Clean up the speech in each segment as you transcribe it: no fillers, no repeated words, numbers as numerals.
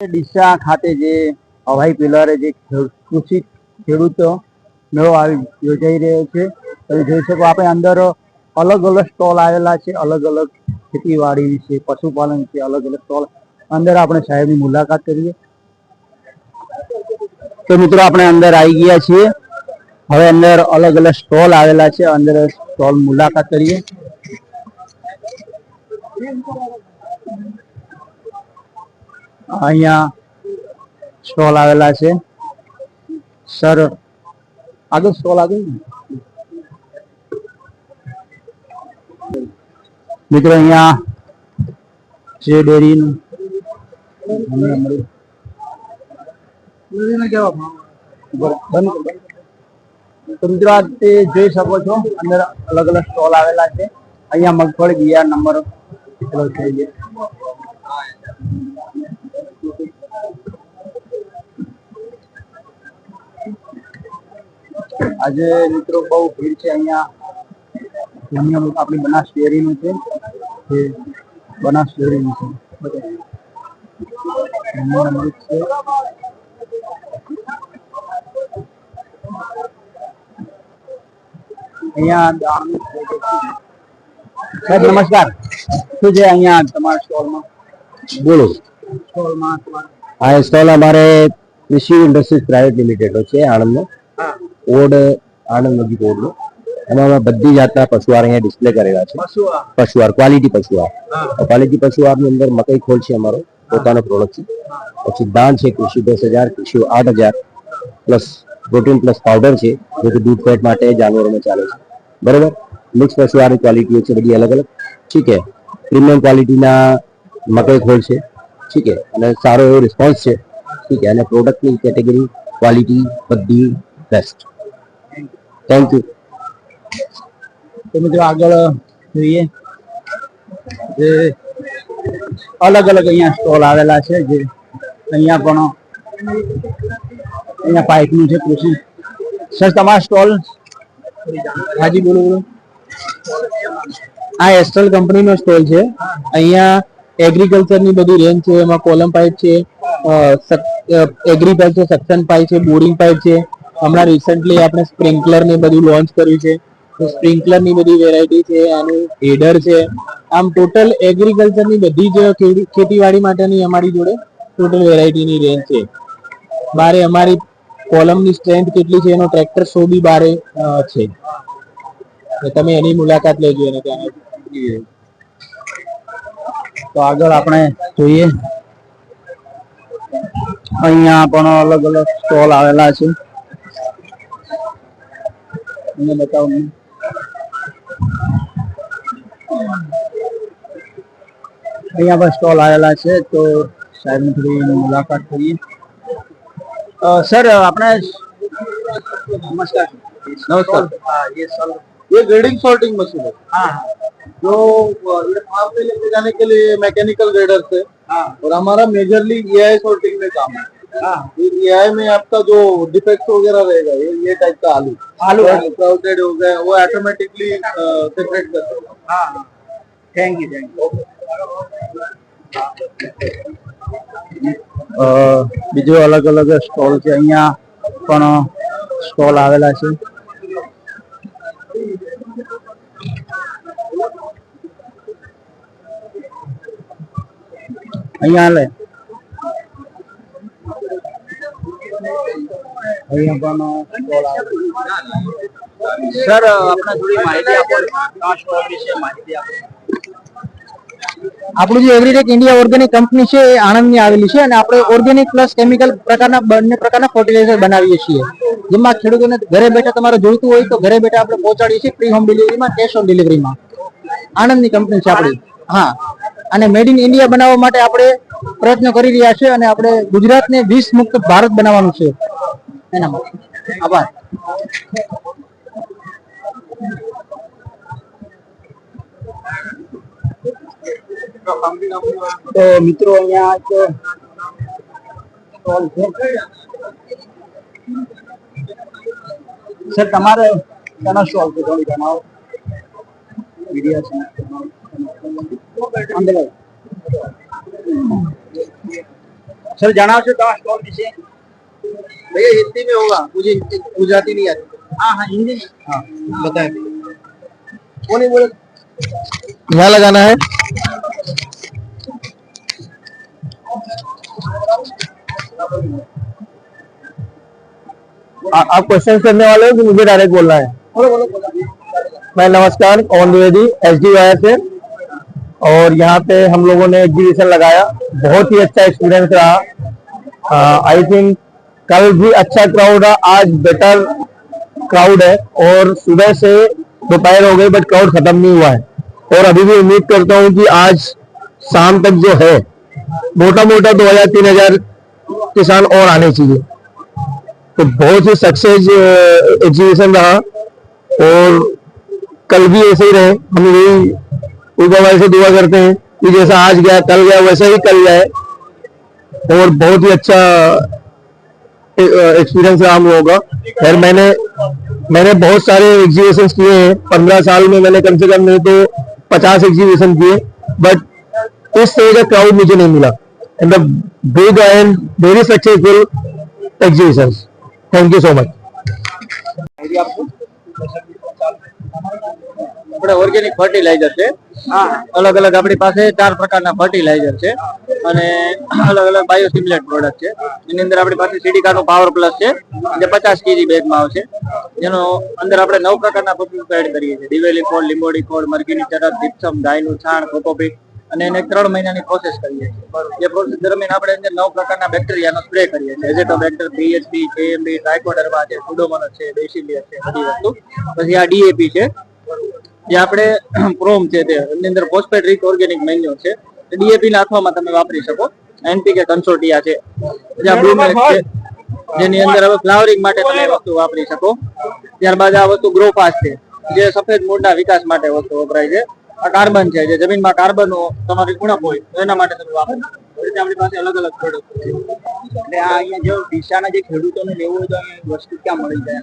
ડીસા ખાતે જે હવાઈ પિલરે જે કૃષિ ખેડૂતો મેળો યોજાઈ રહ્યો છે. તમે જોઈ શકો આપણે અંદર અલગ અલગ સ્ટોલ આવેલા છે. અલગ અલગ ખેતીવાડી વિશે, પશુપાલન છે, અલગ અલગ સ્ટોલ. અંદર આપણે સાહેબની મુલાકાત કરીએ. તો મિત્રો આપણે અંદર આવી ગયા છીએ. હવે અંદર અલગ અલગ સ્ટોલ આવેલા છે. અંદર સ્ટોલ મુલાકાત કરીએ. અહીંયા સ્ટોલ આવેલા છે. સર આગળ સ્ટોલ આગળ મિત્રો અહીંયા જે ડેરીનું તો મિત્રો તે જોઈ શકો છો અંદર અલગ અલગ સ્ટોલ આવેલા છે. અહીંયા મગફળી બિયારણ નંબર થઈ છે. આજે મિત્રો બહુ ભીડ છે. અહીંયા આપણી બનાસ ડેરીનું છે. બનાસ ડેરીનું છે. અહીંયા સાહેબ નમસ્કાર. શું છે અહીંયા તમારા સ્ટોલમાં? બોલો. સ્ટોલમાં આ સ્ટોલ અમારે કૃષિ ઇન્ડસ્ટ્રીઝ પ્રાઇવેટ લિમિટેડ છે આણંદનો. ઓડ આણંદ નજીક ઓડનો. એમાં બધી જાતના પશુઆહાર અહીંયા ડિસ્પ્લે કરેલા છે. પશુઆહાર ક્વોલિટી પશુઆહાર. ક્વોલિટી પશુઆહારની અંદર મકઈ ખોળ છે અમારો પોતાનો પ્રોડક્ટ છે. પછી દાણ છે કૃષિ 10,000, કૃષિ 8,000 પ્લસ પ્રોટીન પ્લસ પાવડર છે જે કે દૂધ ફેટ માટે જાનવરોમાં ચાલે છે. બરોબર. મિક્સ પશુઆહારની ક્વોલિટીઓ છે બધી અલગ અલગ. ઠીક છે. પ્રીમિયમ ક્વોલિટીના મકઈ ખોળ છે. ઠીક છે. અને સારો એવો રિસ્પોન્સ છે. ઠીક છે. અને પ્રોડક્ટની કેટેગરી ક્વોલિટી બધી બેસ્ટ. Thank you. તો મિત્રો આગળ જોઈએ જે અલગ અલગ અહીંયા સ્ટોલ આવેલા છે. જે અહીંયા પણ અહીંયા પાઇપનું છે કૃષિ. સર તમારા સ્ટોલ? હાજી બોલો બોલો. આ એસ્ટ્રલ કંપનીનો સ્ટોલ છે. અહીંયા એગ્રીકલ્ચરની બધી રેન્જ છે. એમાં કોલમ પાઇપ છે, એગ્રી પાઇપ છે, સક્શન પાઇપ છે, બોરિંગ પાઇપ છે. હમણાં રિસન્ટલી આપણે સ્પ્રિંકલર ને બધું લોન્ચ કર્યું છે. સ્પ્રિંકલર ની બધી વેરાયટી છે. આનું હેડર છે. આમ ટોટલ એગ્રીકલ્ચરની બધી જ ખેતીવાડી માટેની અમારી જોડે ટોટલ વેરાયટીની રેન્જ છે. બારે અમારી કોલમની સ્ટ્રેન્થ કેટલી છે એનો ટ્રેક્ટર શો બી બારે છે. તમે એની મુલાકાત લેજો. એને ત્યાં તો આગળ આપણે જોઈએ અહીંયા પણ અલગ અલગ સ્ટોલ આવેલા છે. અહીંયા બતાવો. અહીંયા પણ સ્ટોલ આવેલા છે. તો સાહેબની થોડી મુલાકાત કરીએ. सर अपना नमस्कार. नमस्कार. ये ग्रेडिंग सॉर्टिंग मशीन है. हाँ जो ये फार्म में लेके जाने के लिए मैकेनिकल ग्रेडर है. हाँ. और हमारा मेजरली एआई सॉर्टिंग में काम है. हाँ. एआई में आपका जो डिफेक्ट वगैरह रहेगा ये टाइप का आलू क्राउडेड हो गया वो ऑटोमेटिकली सेपरेट करता है. हाँ. Thank you. બીજો અલગ અલગ સ્ટોલ છે. અહીંયા પણ સ્ટોલ આવેલા છે. અહીંયા લે અહીંયા પણ સ્ટોલ આવેલા. સર આપણે થોડી માહિતી આપો. આ સ્ટોલ વિશે માહિતી આપો. આપણું જે એગ્રીટેક ઇન્ડિયા ઓર્ગેનિક કંપની છે એ આણંદની આવેલી છે. અને આપણે ઓર્ગેનિક પ્લસ કેમિકલ પ્રકારના બંને પ્રકારના ફર્ટિલાઇઝર બનાવીએ છીએ. જેમાં ખેડૂતોને ઘરે બેઠા તમારે જોઈતું હોય તો ઘરે બેઠા આપણે પહોંચાડીએ છીએ. ફ્રી હોમ ડિલિવરીમાં, કેશ ઓન ડિલિવરીમાં. આણંદની કંપની છે આપણી. હા. અને મેડ ઇન ઇન્ડિયા બનાવવા માટે આપણે પ્રયત્ન કરી રહ્યા છે. અને આપણે ગુજરાતને વિષ મુક્ત ભારત બનાવવાનું છે. એના માટે આભાર. તો મિત્રો અહીંયા સ્ટોલ છે. સર તમારે શાનો સ્ટોલ છે? થોડી જણાવો. વિડીયો છે. સર જણાવશો તમારા સ્ટોલ વિશે? भैया हिंदी में होगा, मुझे गुजराती नहीं आती। हाँ हाँ हिंदी में। हाँ बताएं। वो नहीं बोले यहाँ लगाना है। आप क्वेश्चन करने वाले हो कि मुझे डायरेक्ट बोलना है? मैं नमस्कार, पवन द्विवेदी SDY से। और यहाँ पे हम लोगों ने एग्जीबिशन लगाया, बहुत ही अच्छा एक्सपीरियंस रहा। आई थिंक कल भी अच्छा क्राउड रहा, आज बेटर क्राउड है। और सुबह से दोपहर हो गई बट क्राउड खत्म नहीं हुआ है। और अभी भी उम्मीद करता हूँ कि आज शाम तक जो है मोटा मोटा 2000-3000 किसान और आने चाहिए। तो बहुत ही सक्सेस एग्जीबिशन रहा और कल भी ऐसे ही रहे। हम यही ऊपर वाले से दुआ करते हैं कि जैसा आज गया कल गया वैसा ही कल जाए। और बहुत ही अच्छा एक्सपीरियंस रहा हम लोगों का। खैर मैंने बहुत सारे एग्जीबिशन किए हैं, 15 साल में मैंने कम से कम नहीं तो 50 एग्जीबिशन किए, बट इस तरह का क्राउड मुझे नहीं मिला। And the big and very successful exhibition. Thank you so much. આપણે ઓર્ગેનિક ફર્ટિલાઇઝર છે, અલગ અલગ આપણી પાસે 4 પ્રકારના ફર્ટિલાઇઝર છે અને અલગ અલગ બાયોસિમ્યુલેટ પ્રોડક્ટ છે. એની અંદર આપણી પાસે સીડીકાનો પાવર પ્લસ છે જે 50 kg બેગમાં આવશે, જેનો અંદર આપણે 9 પ્રકારના પરફ્યુમ એડ કરીએ છીએ. દિવેલી ખોળ, લીંબોડી ખોળ, મરઘીની ચરસ, જીપ્સમ, ગાયનું છાણ, કોકોપીટ અને એને 3 મહિનાની પ્રોસેસ કરીએ છીએ. એ પ્રોસેસ દરમિયાન આપણે અંદર 9 પ્રકારના બેક્ટેરિયાનો સ્પ્રે કરીએ છીએ. એઝેટોબેક્ટર, PHP, KMB, ટ્રાઇકોડર્મા છે, સુડોમોનસ છે, બેસિલિયસ છે, બધી વસ્તુ. પછી આ DAP છે જે આપણે પ્રોમ છે, તે એની અંદર ફોસ્ફેટ રીચ ઓર્ગેનિક મેન્યુર છે. DAP ના અથવામાં તમે વાપરી શકો. NPK કન્સોર્ટિયા છે, જ્યાં બ્લૂમેક્સ છે જેની અંદર હવે ફ્લાવરિંગ માટે તમે વસ્તુ વાપરી શકો. ત્યારબાદ આ વસ્તુ ગ્રોફાસ્ટ છે જે સફેદ મૂળના વિકાસ માટે વસ્તુ વપરાય છે. આ કાર્બન છે જે જમીનમાં કાર્બન તમારી ઉણપ હોય તો એના માટે તમે વાપરો. રીતે આપણી પાસે અલગ અલગ પ્રોડક્ટ છે. એટલે આ અહીંયા જો ડીસાના જે ખેડૂતોને લેવું હોય તો અહીંયા વસ્તુ ક્યાં મળી જાય?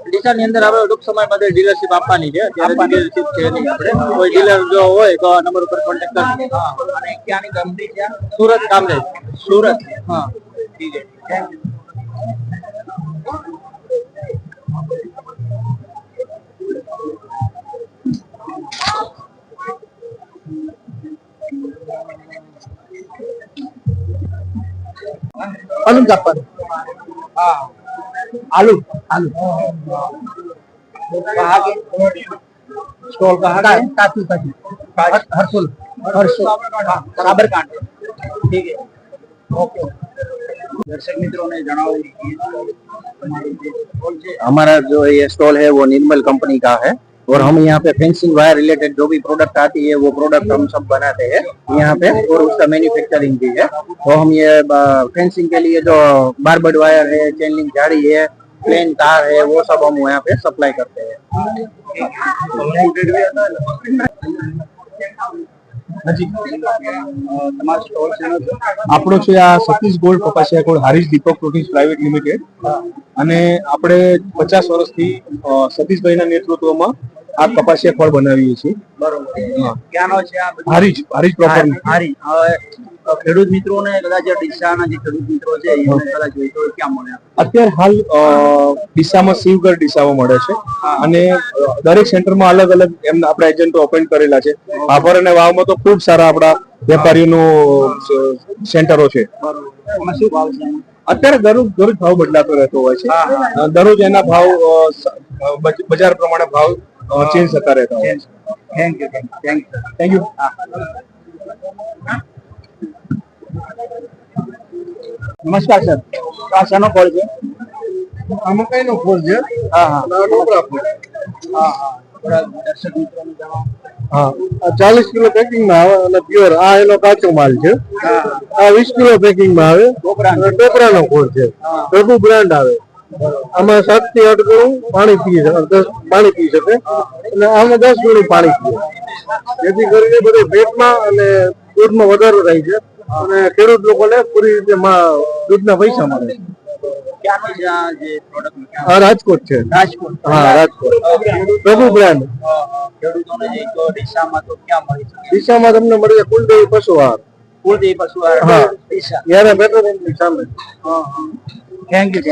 ડીસાની અંદર આપણે ટૂંક સમયમાં ડીલરશીપ આપવાની છે. અત્યારે ડીલરશીપ છે નહીં. આપણે કોઈ ડીલર જો હોય તો આ નંબર ઉપર કોન્ટેક્ટ કરજો. અને ક્યાંની કંપની છે? સુરત કામરેજ. સુરત. હા ઠીક છે. Thank you. आलू जापान। हाँ आलू आलू कहाँ के स्टॉल कहाँ का? काफी काफी हर्षुल हर्षुल साबरकांठा। ठीक है ओके। दर्शक मित्रों ने जनाओ हमारा जो ये स्टॉल है वो निर्मल कंपनी का है और हम यहाँ पे फेंसिंग वायर रिलेटेड जो भी प्रोडक्ट आती है वो प्रोडक्ट हम सब बनाते हैं यहाँ पे और उसका मैन्युफैक्चरिंग भी है। तो हम ये फेंसिंग के लिए जो बारबर्ड वायर है, चेन लिंक झाड़ी है, प्लेन तार है, वो सब हम यहाँ पे सप्लाई करते हैं। આપણો છે આ સતીશ ગોલ્ડ કપાસિયા કોડ હારીશ દીપક પ્રોટીન્સ પ્રાઇવેટ લિમિટેડ અને આપણે 50 વર્ષથી સતીશભાઈના નેતૃત્વમાં આ કપાસિયા ખોળ બનાવીએ છીએ. બરોબર. ક્યાંનો છે આ? હારીજ પ્રોપર. હારી. હવે ખેડૂત મિત્રોને કદાચ ડીસાના જે ખેડૂત મિત્રો છે એમને કદાચ જોઈતો હોય ક્યાં મળે? અત્યારે હાલ ડીસામાં શિવગર ડીસામાં મળે છે અને દરેક સેન્ટરમાં અલગ અલગ એમના આપણા એજન્ટો ઓપન કરેલા છે. ભાભર અને વાવમાં તો ખૂબ સારા આપણા વેપારીઓનું સેન્ટરો છે. શું ભાવ છે? અત્યારે દરરોજ ભાવ બદલાતો રહેતો હોય છે. દરરોજ એના ભાવ બજાર પ્રમાણે ભાવ ચેન્જ થતા રહેતા હોય છે. Thank you thank you. નમસ્કાર સર. આ શાનો ફળ છે? આમાં કઈનો ફૂલ છે? હા હા ટોપરા ફૂલ. હા હા થોડા દર્શક મિત્રોને જણાવો. હા 40 કિલો પેકિંગ માં આવે અને પ્યોર આ એનો કાચો માલ છે. આ 20 કિલો પેકિંગ માં આવે. ટોપરાનો ફૂલ છે. પ્રભુ બ્રાન્ડ આવે. આમાં 7 થી 8 ગણું પાણી પી શકે, 10 પાણી પી શકે અને આમાં 10 ગણું પાણી પીએ, જેથી કરીને બધે પેટમાં અને દૂધમાં વધારો થાય છે અને ખેડૂત લોકોને પૂરી રીતે દૂધના પૈસા મળે. ક્યાંનો છે આ જે પ્રોડક્ટ? આ રાજકોટ છે. રાજકોટ. હા રાજકોટ. પ્રભુ બ્રાન્ડ. ખેડૂતોને જે ડીસામાં તો ક્યાં મળી શકે? દિશામાં તમને મળે કુલદેવી પશુ આહાર, કુળદેવી પશુ હા. Deesa. Yeah, better than Disha. Thank you